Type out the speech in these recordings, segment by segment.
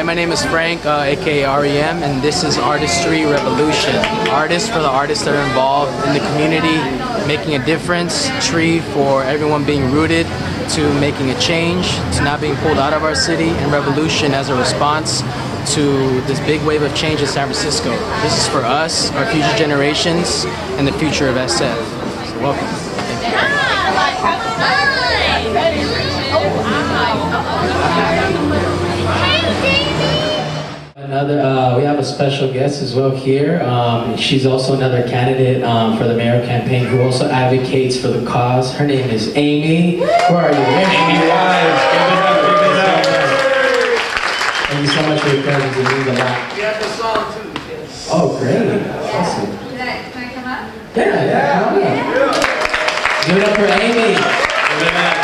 Hi, my name is Frank, aka REM, and this is ArtisTree Revolution. Artists for the artists that are involved in the community, making a difference. Tree for everyone being rooted to making a change, to not being pulled out of our city, and Revolution as a response to this big wave of change in San Francisco. This is for us, our future generations, and the future of SF. So welcome. Thank you. We have a special guest as well here. She's also another candidate for the mayor campaign who also advocates for the cause. Her name is Amy. Where are you? Amy Weiss. Give it up. Thank you so much for your presence. It means a lot. You have the song too. Yes. Oh, great. Awesome. Can I come up? Yeah. Come on. Give it up for Amy. Give it up.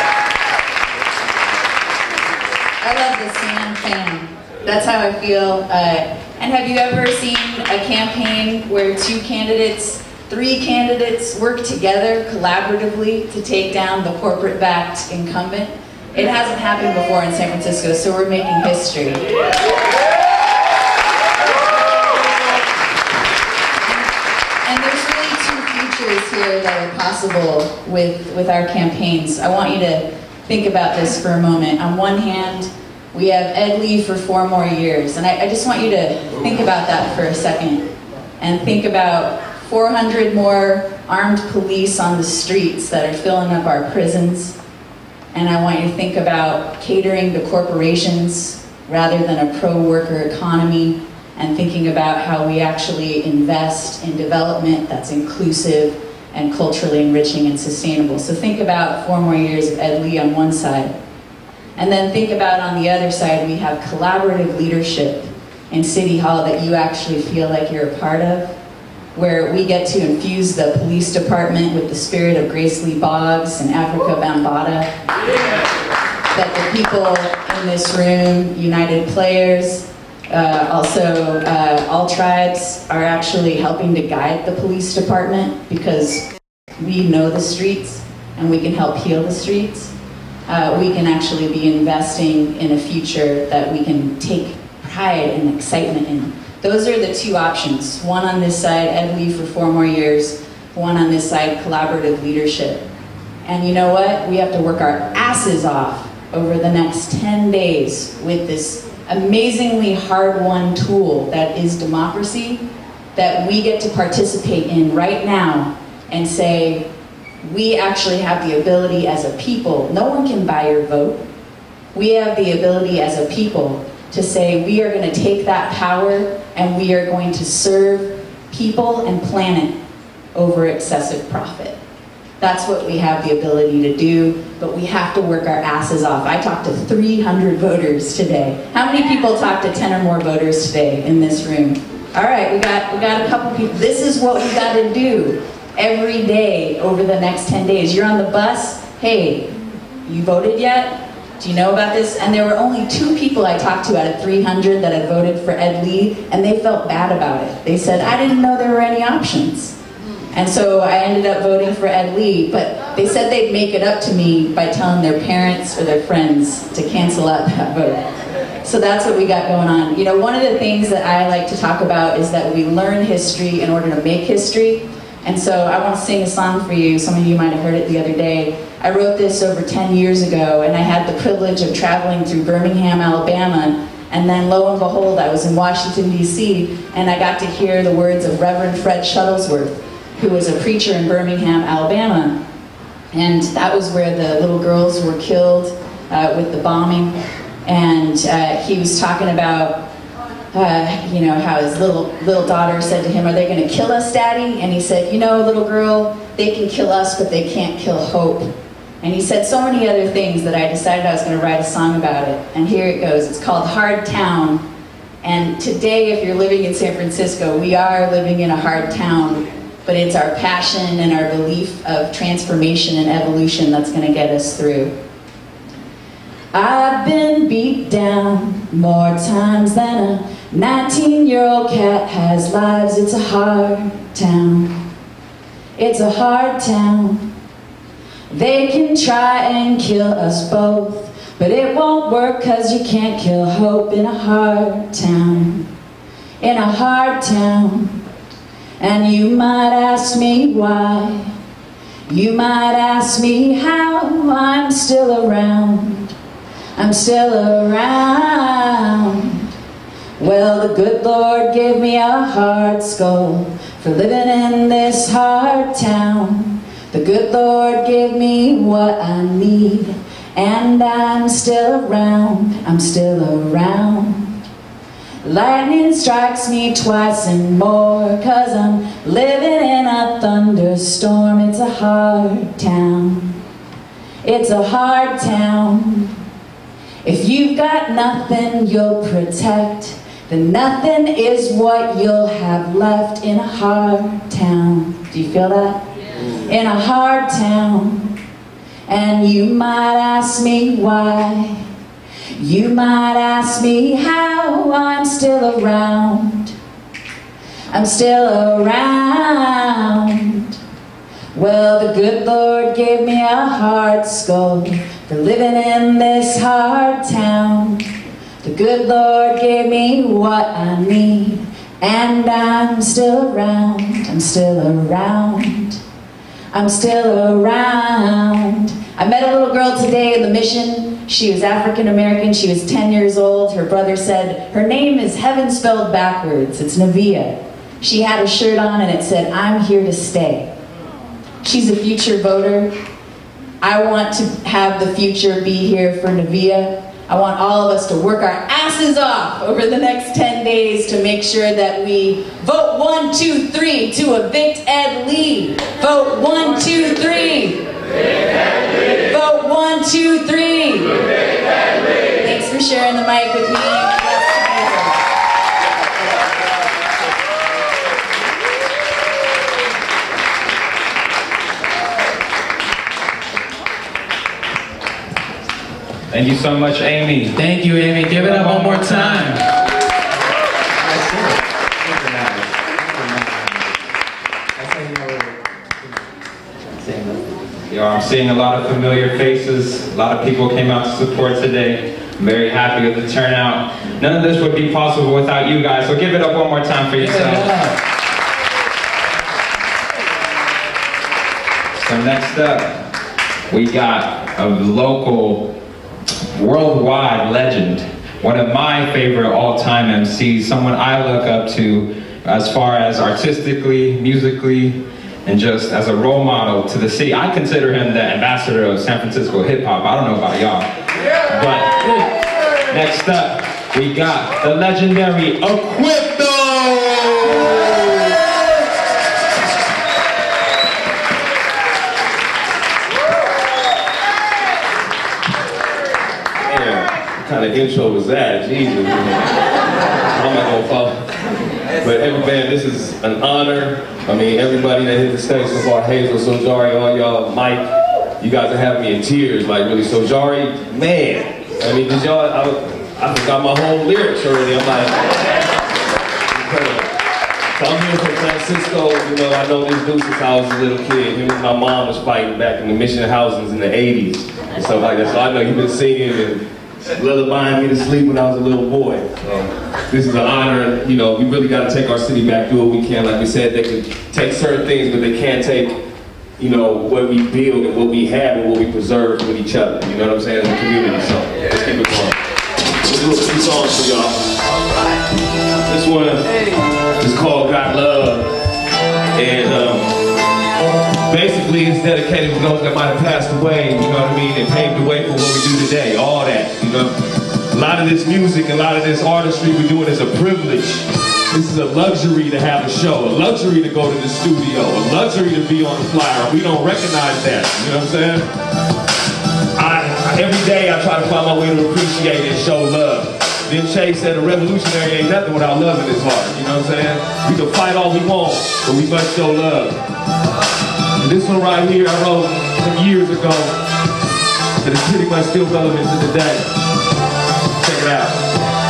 I love the San Fam. That's how I feel. And have you ever seen a campaign where three candidates work together collaboratively to take down the corporate-backed incumbent? It hasn't happened before in San Francisco, so we're making history. And there's really two futures here that are possible with our campaigns. I want you to think about this for a moment. On one hand, we have Ed Lee for 4 more years, and I just want you to think about that for a second, and think about 400 more armed police on the streets that are filling up our prisons, and I want you to think about catering to corporations rather than a pro-worker economy, and thinking about how we actually invest in development that's inclusive and culturally enriching and sustainable. So think about 4 more years of Ed Lee on one side. And then think about on the other side, we have collaborative leadership in City Hall that you actually feel like you're a part of, where we get to infuse the police department with the spirit of Grace Lee Boggs and Africa Bambaataa. That the people in this room, United Players, also all tribes, are actually helping to guide the police department because we know the streets and we can help heal the streets. We can actually be investing in a future that we can take pride and excitement in. Those are the two options. One on this side, Ed Lee for 4 more years. One on this side, collaborative leadership. And you know what? We have to work our asses off over the next 10 days with this amazingly hard-won tool that is democracy that we get to participate in right now and say, we actually have the ability as a people, no one can buy your vote. We have the ability as a people to say we are going to take that power and we are going to serve people and planet over excessive profit. That's what we have the ability to do, but we have to work our asses off. I talked to 300 voters today. How many people talked to 10 or more voters today in this room? All right, we got a couple people. This is what we got to do. Every day over the next 10 days. You're on the bus, hey, you voted yet? Do you know about this? And there were only 2 people I talked to out of 300 that had voted for Ed Lee, and they felt bad about it. They said, I didn't know there were any options. And so I ended up voting for Ed Lee, but they said they'd make it up to me by telling their parents or their friends to cancel out that vote. So that's what we got going on. You know, one of the things that I like to talk about is that we learn history in order to make history. And so I want to sing a song for you. Some of you might have heard it the other day. I wrote this over 10 years ago, and I had the privilege of traveling through Birmingham, Alabama, and then lo and behold, I was in Washington, D.C., and I got to hear the words of Reverend Fred Shuttlesworth, who was a preacher in Birmingham, Alabama. And that was where the little girls were killed with the bombing. And he was talking about you know, how his little daughter said to him, are they going to kill us, Daddy? And he said, you know, little girl, they can kill us, but they can't kill hope. And he said so many other things that I decided I was going to write a song about it. And here it goes. It's called Hard Town. And today, if you're living in San Francisco, we are living in a hard town, but it's our passion and our belief of transformation and evolution that's going to get us through. I've been beat down more times than a 19-year-old cat has lives. It's a hard town. It's a hard town. They can try and kill us both, But it won't work 'cause you can't kill hope in a hard town. In a hard town. And you might ask me why. You might ask me how. I'm still around. I'm still around. Well, the good Lord gave me a hard skull for living in this hard town. The good Lord gave me what I need, and I'm still around. I'm still around. Lightning strikes me twice and more, 'cause I'm living in a thunderstorm. It's a hard town. It's a hard town. If you've got nothing you'll protect, then nothing is what you'll have left in a hard town. Do you feel that? Yeah. In a hard town. And you might ask me why. You might ask me how. I'm still around. I'm still around. Well, the good Lord gave me a hard skull for living in this hard town. The good Lord gave me what I need, and I'm still around. I'm still around. I'm still around. I met a little girl today in the mission. She was African American. She was 10 years old. Her brother said, her name is heaven spelled backwards. It's Navia. She had a shirt on and it said, I'm here to stay. She's a future voter. I want to have the future be here for Navia. I want all of us to work our asses off over the next 10 days to make sure that we vote 1, 2, 3 to evict Ed Lee. Vote 1, 2, 3. Vote 1, 2, 3. Thanks for sharing the mic with me. Thank you so much, Amy. Thank you, Amy. Give it up one more time. Yo, I'm seeing a lot of familiar faces. A lot of people came out to support today. I'm very happy with the turnout. None of this would be possible without you guys, so give it up one more time for yourselves. So next up, we got a local, worldwide legend, one of my favorite all-time MCs, someone I look up to as far as artistically, musically, and just as a role model to the city. I consider him the ambassador of San Francisco hip-hop. I don't know about y'all. But next up, we got the legendary Equipto! What kind of intro was that? Jesus. I'm not gonna follow. But everybody, this is an honor. I mean, everybody that hit the stage so far, Hazel, Sojari, all y'all, Mike, you guys are having me in tears, like really. Sojari, man. I mean, did y'all, I forgot my whole lyrics already. I'm like, incredible. So I'm here from San Francisco, you know, I know this dude since I was a little kid. Him and my mom was fighting back in the mission housings in the 80s and stuff like that. So I know you've been singing and lullabying me to sleep when I was a little boy. This is an honor, you know, we really got to take our city back, do what we can. Like we said, they can take certain things, but they can't take, you know, what we build and what we have and what we preserve with each other. You know what I'm saying? As a community, so let's keep it going. We'll do a few songs for y'all. This one is called Got Love. And basically it's dedicated to those that might have passed away, you know what I mean, and paved the way for what we do today, all that, you know. A lot of this music, a lot of this artistry we're doing is a privilege. This is a luxury to have a show, a luxury to go to the studio, a luxury to be on the flyer. We don't recognize that, you know what I'm saying? Every day I try to find my way to appreciate and show love. Then Shay said a revolutionary ain't nothing without love in his heart, you know what I'm saying? We can fight all we want, but we must show love. And this one right here I wrote some years ago, that is pretty much still relevant to today. Check it out.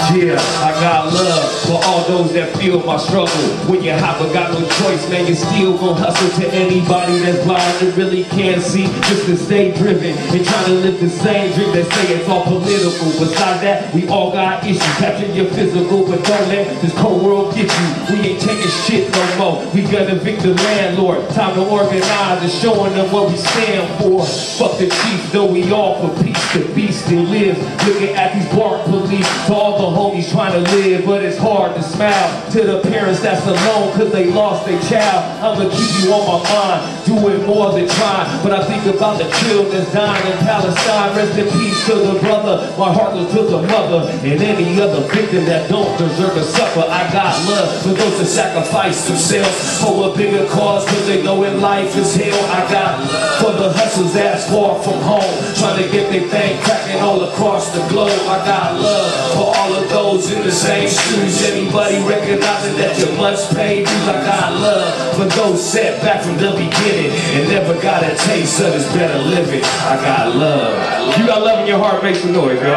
Yeah, I got love for all those that feel my struggle. When you hop, I got no choice, man, you still gon' hustle. To anybody that's blind and really can't see, just to stay driven and trying to live the same dream. They say it's all political. Besides that, we all got issues. Capture your physical, but don't let this cold world get you. We ain't taking shit no more. We gonna evict the landlord. Time to organize and showing them what we stand for. Fuck the chief, though we all for peace. The beast still lives. Looking at these bark police. To all the homies trying to live, but it's hard to smile. To the parents that's alone cause they lost their child. I'ma keep you on my mind, doing more than trying. But I think about the children that's dying in Palestine. Rest in peace to the brother, my heart goes to the mother, and any other victim that don't deserve to suffer. I got love for those that sacrifice themselves for a bigger cause, cause they know in life is hell. I got love for the hustlers that's far from home, trying to get their thing cracking all across the globe. I got love for all of those in the same shoes. Anybody recognizing that you must pay dues. I got love for those set back from the beginning and never got a taste of this better living. I got love. You got love in your heart, make some noise, y'all.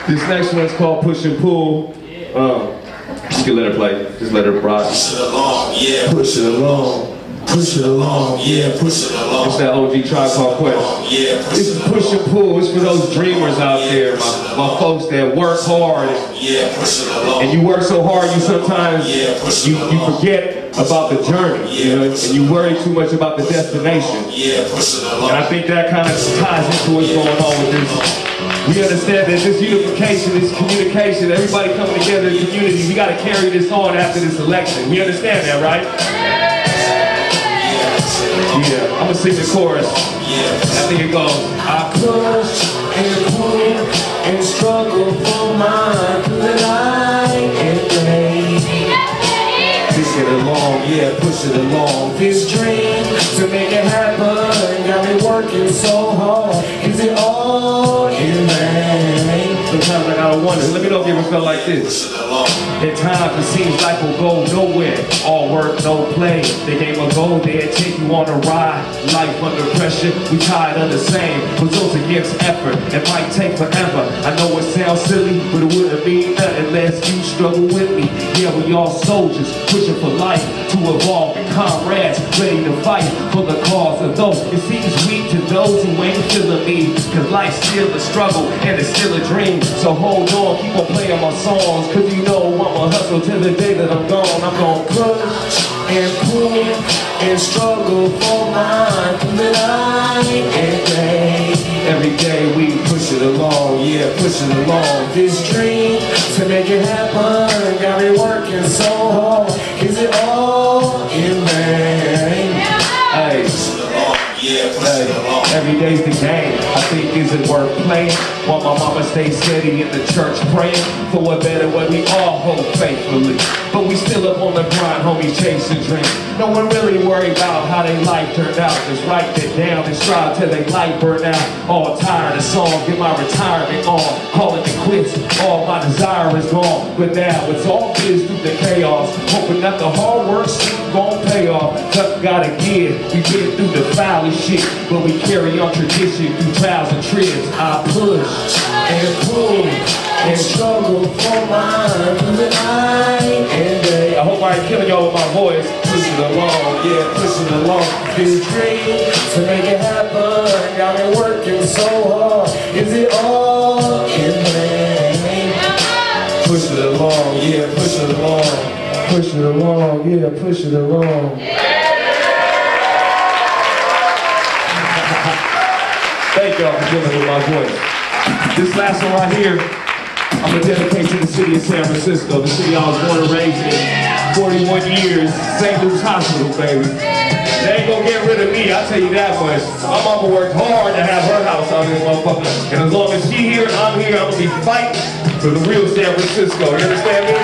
This next one's called Push and Pull. You can let her play. Just let her rock. Push it along, yeah. Push it along. Push it along, yeah. Push it along. It's that OG Tribe Called Quest. Yeah. This is Push and Pull. It's for those dreamers out there, my folks that work hard. Yeah, push it along. And you work so hard, you sometimes you forget about the journey, you know, and you worry too much about the destination. Yeah, push it along. And I think that kind of ties into what's going on with this. We understand that this unification, this communication, everybody coming together in community, we got to carry this on after this election. We understand that, right? Yeah, I'm gonna sing the chorus. I think it goes. I push and pull and struggle for mine through the night and day. Push it along, yeah, push it along. This dream to make it happen got me working so hard. Is it all in vain? Sometimes I gotta wonder. Let me know if you ever felt like this. At times it seems like we'll go nowhere. All work, no play. The game will go there, take you on a ride. Life under pressure, we tired of the same. Results against effort, it might take forever. I know it sounds silly, but it wouldn't mean nothing unless you struggle with me. Yeah, we all soldiers, pushing for life to evolve, and comrades ready to fight for the cause of those. It seems weak to those who ain't feeling me, cause life's still a struggle and it's still a dream. So hold on, keep on playing my songs, cause you know I'ma hustle till the day that I'm gone. I'm gonna push and pull and struggle for mine through the night and day. Every day we push it along, yeah, push it along. This dream to make it happen got me working so hard. Is it all in vain? Hey. Every day's the game. I think is it worth playing? While my mama stays steady in the church praying for a better way, we all hope faithfully. But we still up on the grind, homies chasing dreams. No one really worry about how they life turned out. Just write it down and strive till they light burn out. All tired of songs, get my retirement on. Calling it quits, all my desire is gone. But now it's all biz through the chaos. Hoping that the hard work soon gon' pay off. Just gotta give, we've been through the foul shit, but we carry on tradition through trials and tribs. I push and pull and struggle for mine through the night and day. I hope I ain't killing y'all with my voice. Push it along, yeah, push it along. This dream to make it happen got me working so hard. Is it all in vain? Push it along, yeah, push it along. Push it along, yeah, push it along. Thank y'all for dealing with my voice. This last one right here, I'm gonna dedicate to the city of San Francisco, the city I was born and raised in. 41 years, St. Luke's Hospital, baby. They ain't gonna get rid of me, I'll tell you that much. My mama worked hard to have her house out in this motherfucker. And as long as she here and I'm here, I'm gonna be fighting for the real San Francisco. You understand me?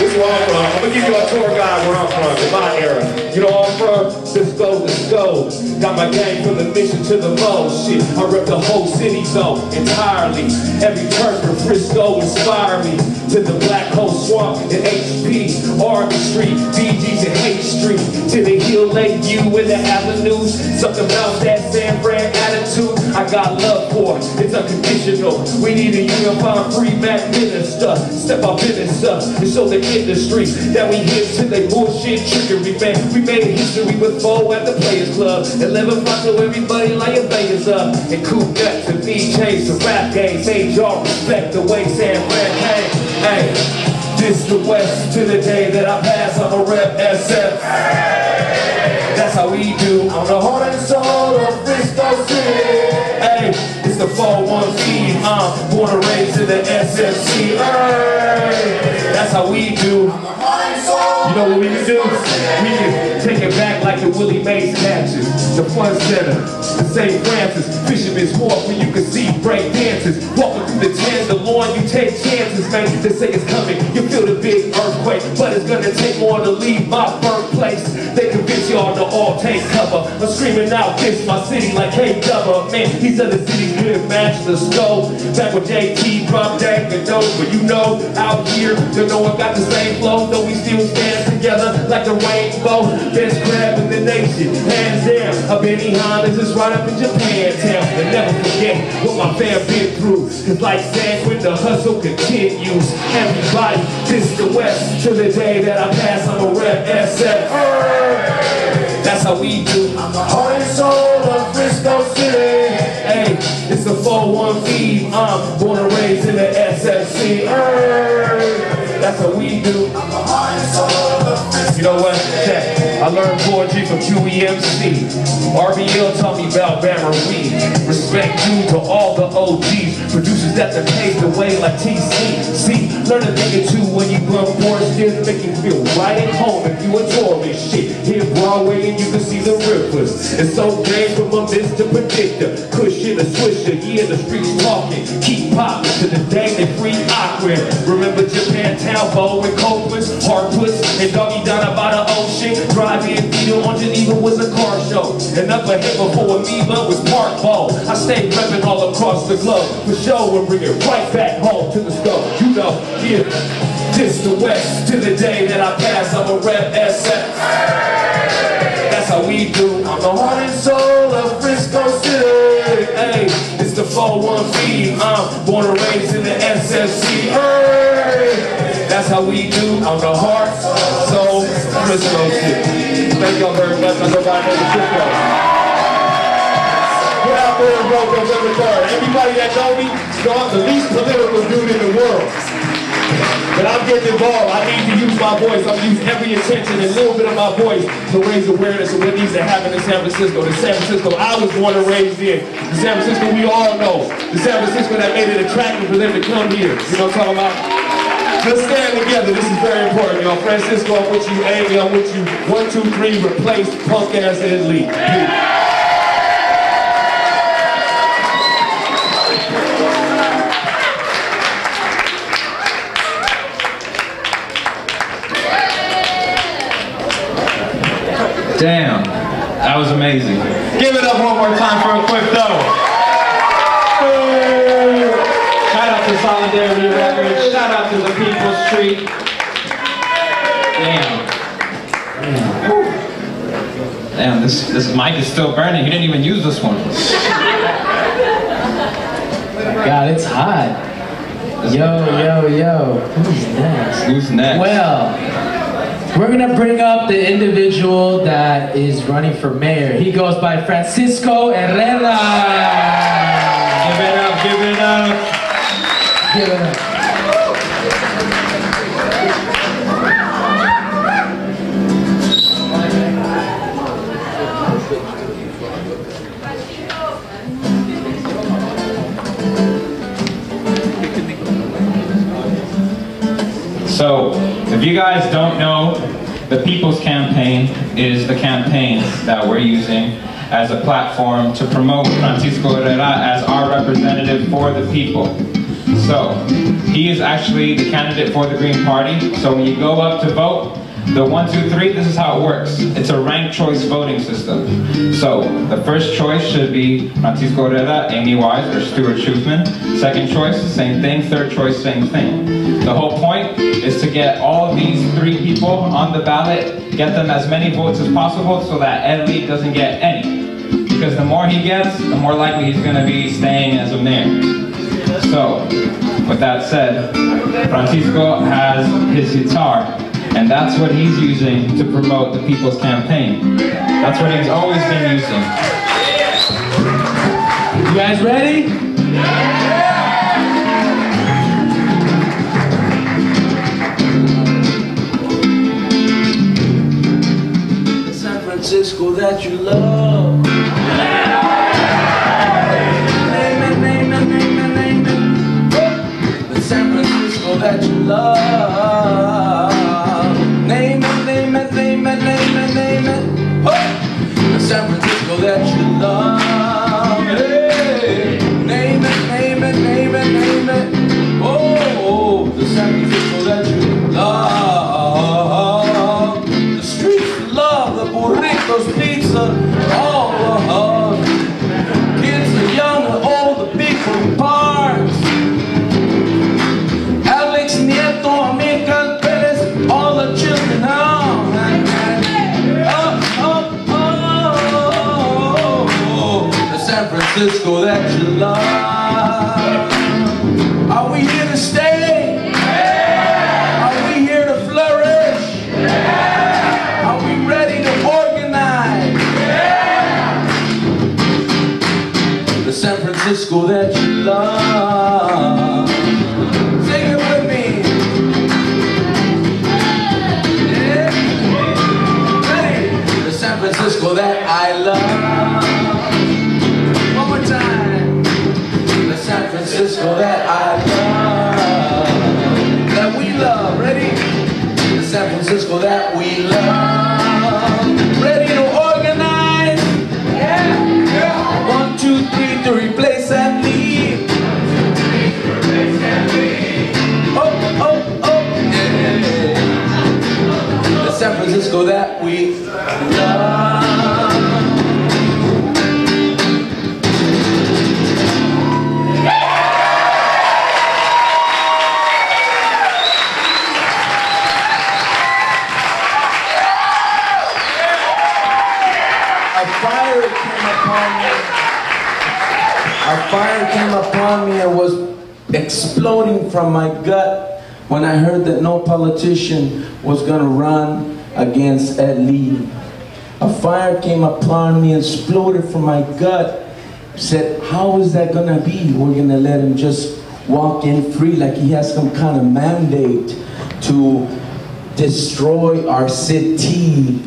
This you where I'm from. I'm gonna give you a tour guide where I'm from, in my era. You know where I'm from? Cisco to Sco. Got my gang from the mission to the low. Shit, I rep the whole city though, entirely. Every turn from Frisco inspire me. To the Black Hole Swamp and HP, ArtisTree, BG's and Haight Street. To the Hill Lake View and the avenues. Something about that San Fran attitude I got love for, it's unconditional. We need a unified free Mac minister. Step up in this and show the industry that we hit to the bullshit trickery, man. We made history with Bo at the Players Club. 11 5 to everybody like a Vegas up. And Coop Nut to me changed the rap game. Made y'all respect the way San Fran came. Hey, this the West to the day that I pass. I'm a rep SF. That's how we do. On the heart and soul of Frisco City. Hey, it's the 4-1 feed. I'm born and raised in the SFC. Hey, that's how we do. You know what we can do? We can take it back like the Willie Mays matches, the Fun Center, the St. Francis, Fisherman's Wharf where you can see break dances. Walking through the Tenderloin, you take chances, man. They say it's coming, you feel the big earthquake, but it's gonna take more to leave my birthplace. They convince y'all to all take cover. I'm screaming out, this my city like hey Dubba. Man, these other cities couldn't match the scope. Back when JT dropped that and those, but you know, out here, you know I got the same flow, though we still stand together like the rainbow. Best crab in the nation, hands down. I've been Hondas just right up in Japantown. And never forget what my fam been through. Cause like San when the hustle continues. Everybody, this the West to the day that I pass. I'm a rep SF. That's how we do. I'm the heart and soul of Frisco City. Hey, it's the 4-1 feed. I'm born and raised in the SFC. That's how we do. I'm the heart and soul of Frisco. You know what? Check. I learned poetry from QEMC. RBL taught me about Bama Reed. Respect due to all the OGs. Producers that have paved the way like TC. See, learn a thing or two when you run forest. Just make you feel right at home if you a tourist. Shit, hit Broadway and you can see the rivers. It's so great from a mist to predictor. Cushion a swisher, yeah, the streets talking. Keep popping to the day they free Aquin. Remember Japantown, Bo and Copeland's, Harpus, and Doggy down by the ocean. Drive-in theater on Geneva was a car show. And up ahead before Amoeba was Park Ball. I stayed repping all across the globe. For show and bring it right back home to the stove. You know, yeah, this the West to the day that I pass. I'm a rep SF. That's how we do. I'm the heart and soul of Frisco City. Hey, it's the 4-1 feed. I'm born and raised in the SFC. Hey, that's how we do. I'm the heart, soul, Frisco City. Thank y'all very much. I go by the Frisco. Get out there and vote November 3rd. Everybody that know me, know I'm the least political dude in the world. But I'm getting involved. I need to use my voice. I'm going to use every attention and a little bit of my voice to raise awareness of what needs to happen in San Francisco. The San Francisco I was born and raised in. The San Francisco we all know. The San Francisco that made it attractive for them to come here. You know what I'm talking about? Let's stand together. This is very important, y'all. Francisco, I'm with you. Amy, I'm with you. 1, 2, 3, replace punk ass and lead. Damn, that was amazing. Give it up one more time for Equipto. Shout out to Solidarity Records. Shout out to the People's Street. Damn. Damn, this mic is still burning. You didn't even use this one. God, it's hot. Yo. Who's next? Who's next? Well, we're gonna bring up the individual that is running for mayor. He goes by Francisco Herrera. Give it up, give it up. Give it up. So, if you guys don't know, the People's Campaign is the campaign that we're using as a platform to promote Francisco Herrera as our representative for the people. So, he is actually the candidate for the Green Party. So when you go up to vote, the 1, 2, 3, this is how it works. It's a ranked choice voting system. So the first choice should be Francisco Herrera, Amy Weiss, or Stuart Second choice, same thing. Third choice, same thing. The whole point is to get all these 3 people on the ballot, get them as many votes as possible so that Ed Lee doesn't get any. Because the more he gets, the more likely he's going to be staying as a mayor. So, with that said, Francisco has his guitar. And that's what he's using to promote the People's Campaign. That's what he's always been using. You guys ready? San Francisco that you love. Name it, name it, name it, name it. The San Francisco that you love. Name it, name it, name it, name it, name it. Oh! The San Francisco that you love. Hey! Name it, name it, name it, name it. Oh, the San Francisco that you love. The streets love the burritos, pizza, all love. Kids are young and old, the big parks. Alex Nieto, Amica Perez, all the children now. The San Francisco that you love. Are we here to stay? Are we here to flourish? Are we ready to organize? The San Francisco that you love. Sing it with me. San Francisco that I love. One more time. The San Francisco that I love. That we love. Ready? The San Francisco that we love. Ready to organize? Yeah. 1, 2, 3 to replace and leave. Oh, oh, oh. Yeah. The San Francisco that we love. A fire came upon me and was exploding from my gut when I heard that no politician was going to run against Ed Lee. A fire came upon me and exploded from my gut. Said, how is that going to be? We're going to let him just walk in free like he has some kind of mandate to destroy our city.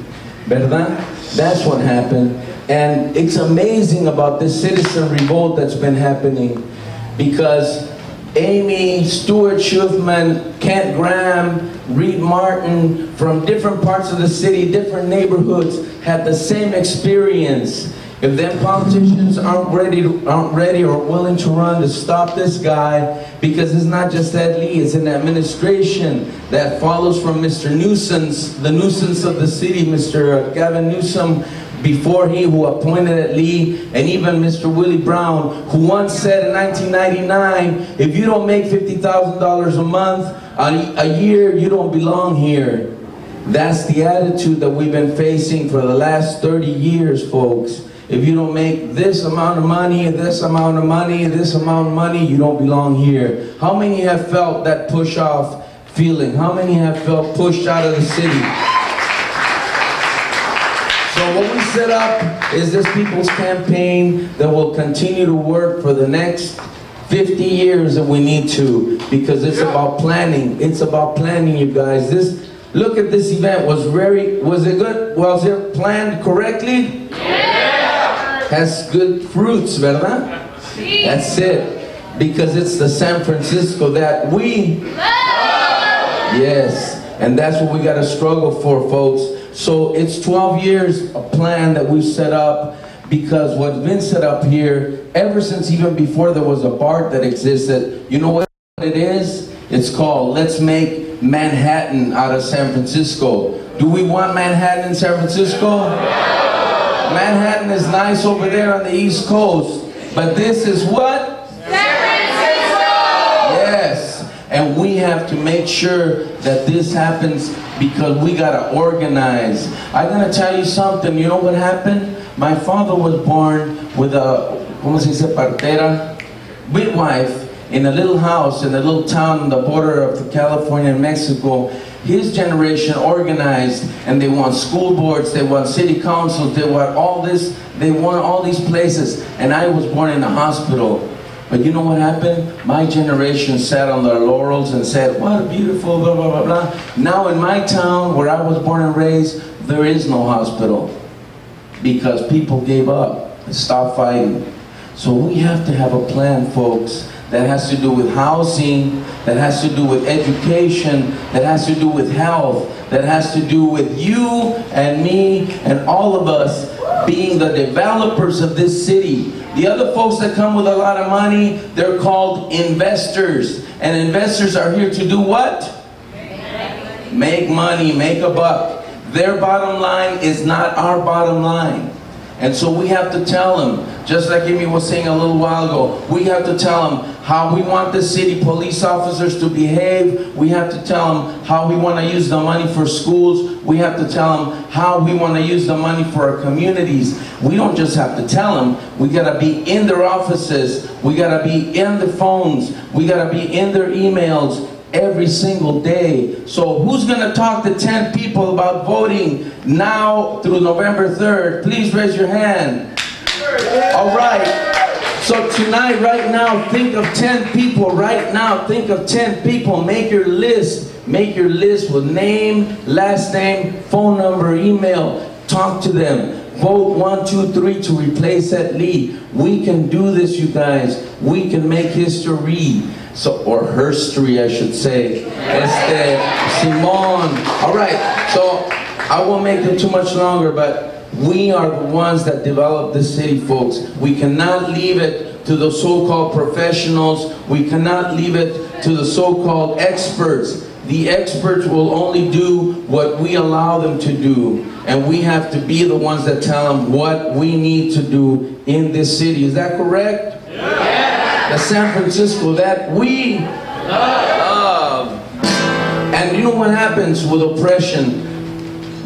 ¿Verdad? That's what happened. And it's amazing about this citizen revolt that's been happening, because Amy, Stuart Schuthman, Kent Graham, Reed Martin, from different parts of the city, different neighborhoods, had the same experience. If them politicians aren't ready or willing to run to stop this guy, because it's not just Ed Lee, it's an administration that follows from Mr. Nuisance, the nuisance of the city, Mr. Gavin Newsom, before he, who appointed Ed Lee, and even Mr. Willie Brown, who once said in 1999, if you don't make $50,000 a month, a year, you don't belong here. That's the attitude that we've been facing for the last 30 years, folks. If you don't make this amount of money, this amount of money, this amount of money, you don't belong here. How many have felt that push-off feeling? How many have felt pushed out of the city? So what we set up is this people's campaign that will continue to work for the next 50 years if we need to, because it's about planning. It's about planning, you guys. Look at this event. Was it good? Was it planned correctly? Yeah. Has good fruits, ¿verdad? That's it. Because it's the San Francisco that we love. Yes. And that's what we got to struggle for, folks. So it's 12 years a plan that we've set up, because what's been set up here, ever since even before there was a BART that existed, you know what? It is, it's called Let's Make Manhattan Out of San Francisco. Do we want Manhattan in San Francisco? Manhattan is nice over there on the East Coast, but this is what? San Francisco! Yes, and we have to make sure that this happens because we gotta organize. I'm gonna tell you something, you know what happened? My father was born with a, ¿cómo se dice, partera? Midwife, in a little house in a little town on the border of California and Mexico. His generation organized, and they want school boards, they want city councils, they want all this, they want all these places. And I was born in a hospital. But you know what happened? My generation sat on their laurels and said, what a beautiful blah, blah, blah, blah. Now in my town, where I was born and raised, there is no hospital. Because people gave up and stopped fighting. So we have to have a plan, folks, that has to do with housing, that has to do with education, that has to do with health, that has to do with you and me and all of us being the developers of this city. The other folks that come with a lot of money, they're called investors. And investors are here to do what? Make money, make a buck. Their bottom line is not our bottom line. And so we have to tell them, just like Amy was saying a little while ago, we have to tell them how we want the city police officers to behave. We have to tell them how we want to use the money for schools. We have to tell them how we want to use the money for our communities. We don't just have to tell them. We got to be in their offices. We got to be in the phones. We got to be in their emails every single day. So who's going to talk to 10 people about voting now through November 3rd? Please raise your hand. All right. So tonight, right now, think of 10 people. Right now, think of 10 people. Make your list. Make your list with name, last name, phone number, email. Talk to them. Vote 1, 2, 3 to replace that lead. We can do this, you guys. We can make history. So, or herstory, I should say. Simon. All right. So I won't make it too much longer, but we are the ones that develop this city, folks. We cannot leave it to the so-called professionals. We cannot leave it to the so-called experts. The experts will only do what we allow them to do. And we have to be the ones that tell them what we need to do in this city. Is that correct? Yeah. The San Francisco that we love. And you know what happens with oppression?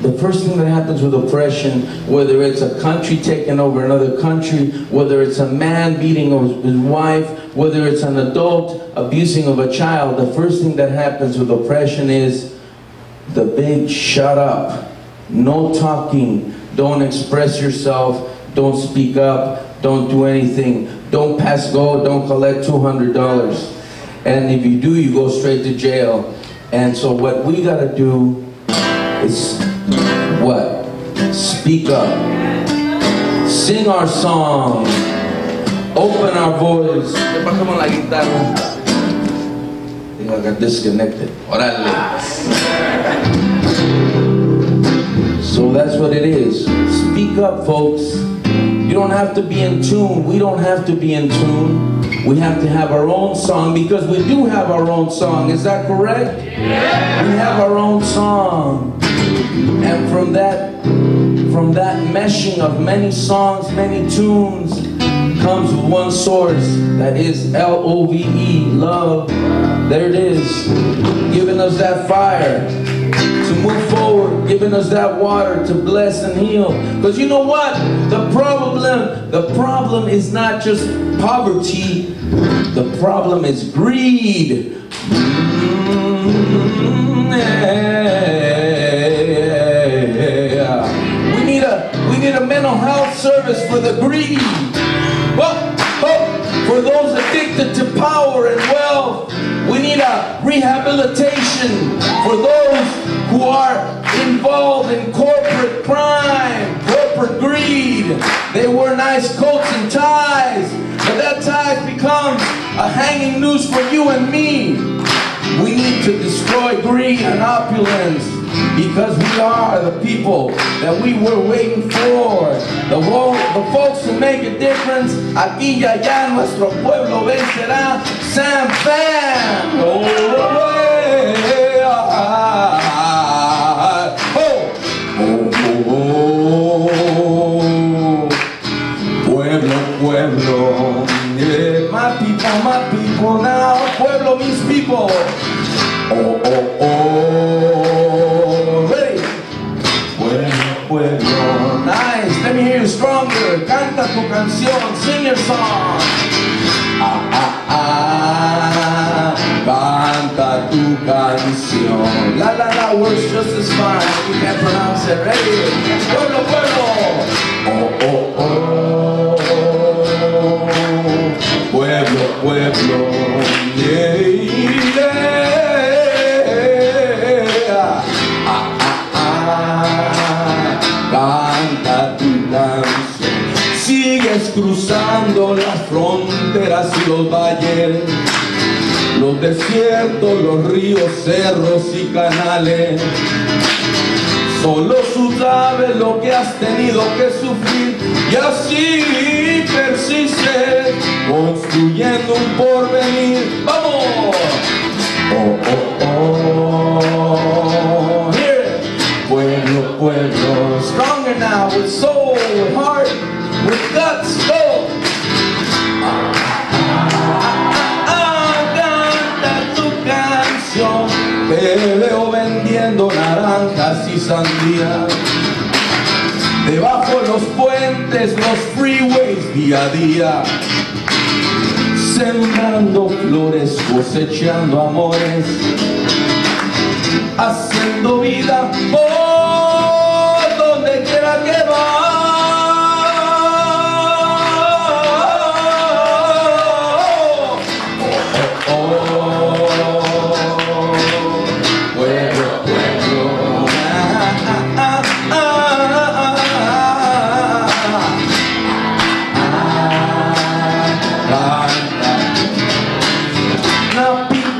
The first thing that happens with oppression, whether it's a country taking over another country, whether it's a man beating his wife, whether it's an adult abusing of a child, the first thing that happens with oppression is the big shut up. No talking. Don't express yourself. Don't speak up. Don't do anything. Don't pass go. Don't collect $200. And if you do, you go straight to jail. And so what we got to do is what? Speak up. Sing our song. Open our voice. I think I got disconnected. So that's what it is. Speak up, folks. You don't have to be in tune. We don't have to be in tune. We have to have our own song because we do have our own song. Is that correct? Yeah. We have our own song. And from that meshing of many songs, many tunes, comes one source that is L-O-V-E, love. There it is, giving us that fire to move forward, giving us that water to bless and heal. Because you know what? The problem is not just poverty. The problem is greed. We need a mental health service for the greedy. For those addicted to power and wealth. We need a rehabilitation for those who are involved in corporate crime, corporate greed. They wear nice coats and ties, but that tie becomes a hanging noose for you and me. We need to destroy greed and opulence, because we are the people that we were waiting for. The folks who make a difference. Aquí y allá nuestro pueblo vencerá. Sam Fam. Oh, pueblo, pueblo. Yeah, my people now. Pueblo means people. Oh, oh, oh. Ready? Pueblo, pueblo. Nice. Let me hear you stronger. Canta tu canción. Sing your song. Ah, ah, ah. Canta tu canción. La, la, la works just as fine. You can't pronounce it. Ready? Pueblo, pueblo. Oh, oh, oh. Pueblo, pueblo. Yeah, yeah. Ah, ah, ah. Canta tu canción. Sigues cruzando las fronteras y los valles, los desiertos, los ríos, cerros y canales. Solo tú sabes lo que has tenido que sufrir, y así persistes construyendo un porvenir. ¡Vamos! Oh, oh, oh. Here, pueblo, pueblo. Stronger now, with soul, with heart, with guts. Go! Canta tu canción. Te veo vendiendo naranjas y sandías debajo de los puentes, los freeways, día a día, sembrando flores, cosechando amores, haciendo vida por donde quiera que va.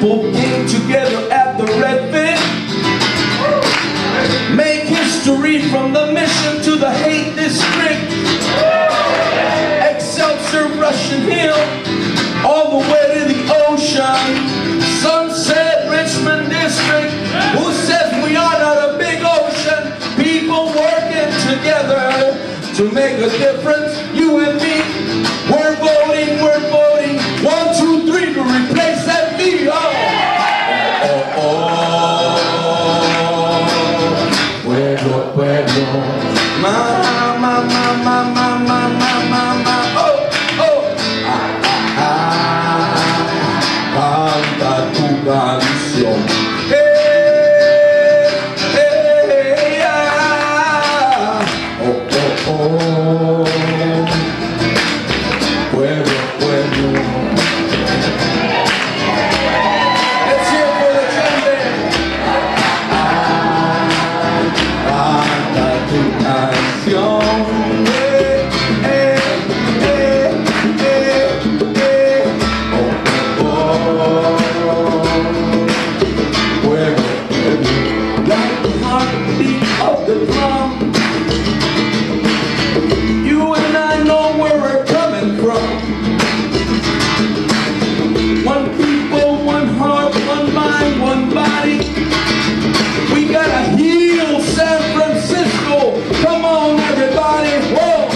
People came together at the Red Vic, make history from the Mission to the Haight District, Excelsior, Russian Hill, all the way to the ocean, Sunset, Richmond District. Who says we are not a big ocean? People working together to make a difference. You and me, we're voting, we're voting. 1, 2, 3 to replace that V. Oh, oh, oh, pueblo, pueblo. Ma, ma, ma, ma, ma, ma, ma, ma, ma. Oh, oh. Ah, ah, ah. Canta tu canción. Hey, hey, ah. Oh, oh, oh. Pueblo, pueblo. Let's hear it for the gente. Canta tu canción. Oh, oh, oh. Pueblo, pueblo. Like the heartbeat of the drum. You and I know where we're coming from. One people, one heart, one mind, one body. We gotta heal San Francisco. Come on, everybody. Whoa.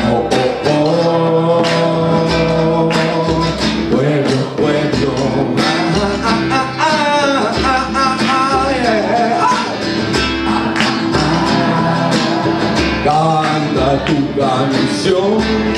Oh, oh, oh. Pueblo, pueblo. Ah, ah, ah, ah, ah, ah, ah, yeah. Ah, ah, ah. Canta tu canción.